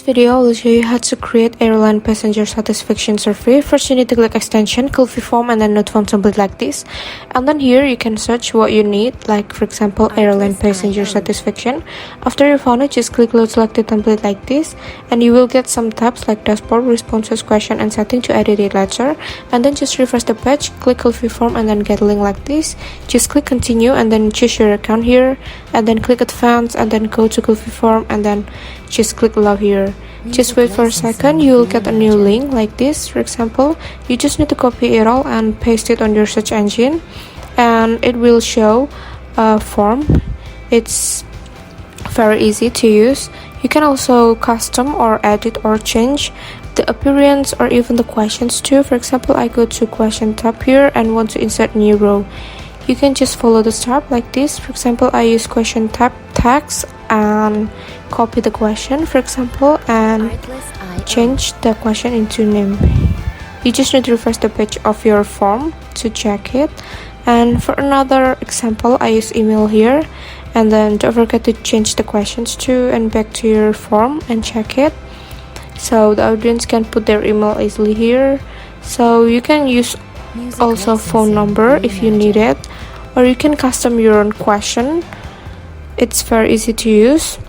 video, I will show you how to create airline passenger satisfaction survey. First, you need to click extension, fill form, and then note form template like this. And then here you can search what you need, like for example, airline passenger satisfaction. After you found it, just click load selected template like this, and you will get some tabs like dashboard, responses, question, and setting to edit it later. And then just refresh the page, click fill form, and then get a link like this. Just click continue, and then choose your account here, and then click advanced, and then go to fill form, and then just click allow here. Just wait for a second, you will get a new link like this. For example, you just need to copy it all and paste it on your search engine, and it will show a form. It's very easy to use. You can also custom or edit or change the appearance or even the questions too. For example, I go to question tab here and want to insert new row. You can just follow the step like this. For example, I use question tab text and copy the question, for example, and change the question into name. You just need to refresh the page of your form to check it. And for another example, I use email here, and then don't forget to change the questions to and back to your form and check it, so the audience can put their email easily here. So you can use also phone number if you need it, or you can custom your own question. It's very easy to use.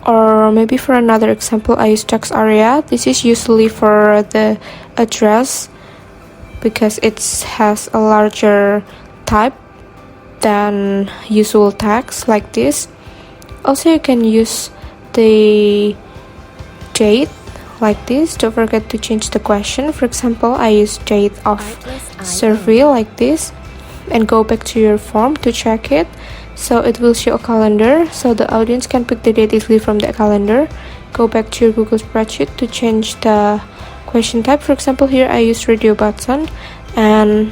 Or maybe for another example, I use text area. This is usually for the address because it has a larger type than usual text like this. Also, you can use the date like this. Don't forget to change the question. For example, I use date of survey like this, and go back to your form to check it. So it will show a calendar, so the audience can pick the date easily from the calendar. Go back to your Google spreadsheet to change the question type. For example, here I use radio button and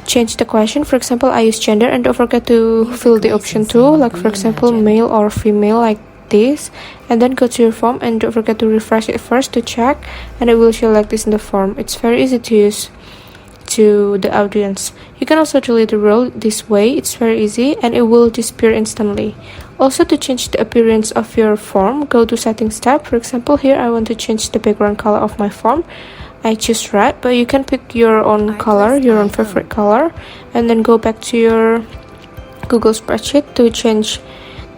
change the question. For example, I use gender, and don't forget to fill the option too, like for example male or female like this. And then go to your form, and don't forget to refresh it first to check, and it will show like this in the form. It's very easy to use to the audience. You can also delete the row this way. It's very easy and it will disappear instantly. Also, to change the appearance of your form, go to settings tab. For example, here I want to change the background color of my form. I choose red, but you can pick your own color, your own favorite color, and then go back to your Google spreadsheet to change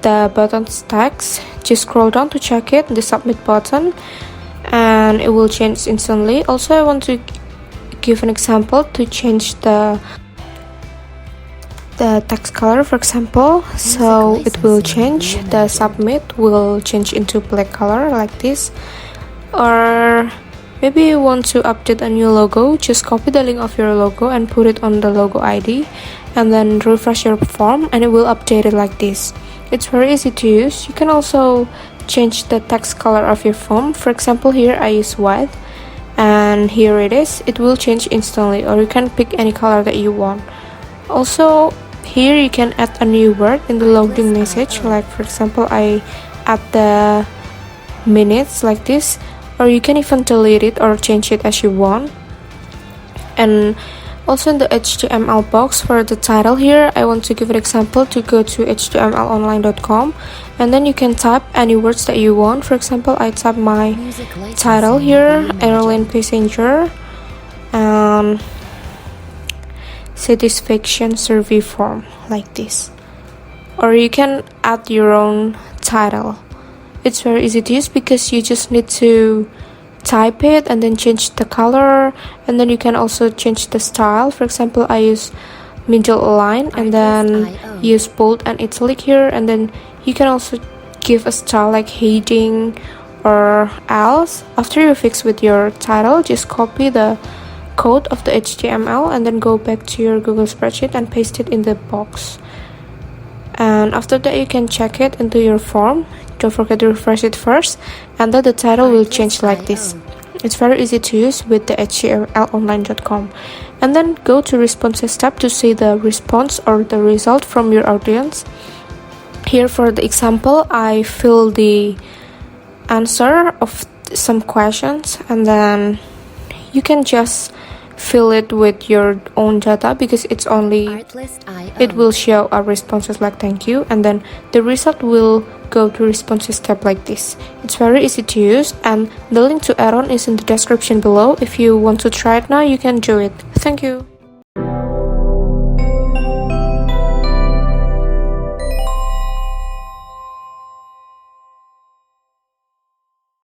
the button's text. Just scroll down to check it, the submit button, and it will change instantly. Also, I want to give an example to change the text color, for example, so it will change, the submit will change into black color like this. Or maybe you want to update a new logo, just copy the link of your logo and put it on the logo ID, and then refresh your form and it will update it like this. It's very easy to use. You can also change the text color of your form. For example, here I use white, and here it is. It will change instantly, or you can pick any color that you want. Also, here you can add a new word in the loading message, like for example I add the minutes like this, or you can even delete it or change it as you want. And also in the HTML box for the title here, I want to give an example to go to htmlonline.com, and then you can type any words that you want. For example, I type my title here, airline passenger, and satisfaction survey form like this. Or you can add your own title. It's very easy to use because you just need to type it and then change the color, and then you can also change the style. For example, I use middle line and then use bold and italic here, and then you can also give a style like heading or else. After you fix with your title, just copy the code of the HTML and then go back to your Google spreadsheet and paste it in the box. And after that, you can check it into your form. Don't forget to refresh it first, and then the title will change like this. It's very easy to use with the htmlonline.com. And then go to responses tab to see the response or the result from your audience. Here for the example, I fill the answer of some questions, and then you can just fill it with your own data, because it will show our responses like thank you, and then the result will go to responses tab like this. It's very easy to use, and the link to Airline is in the description below. If you want to try it now, you can do it. Thank you.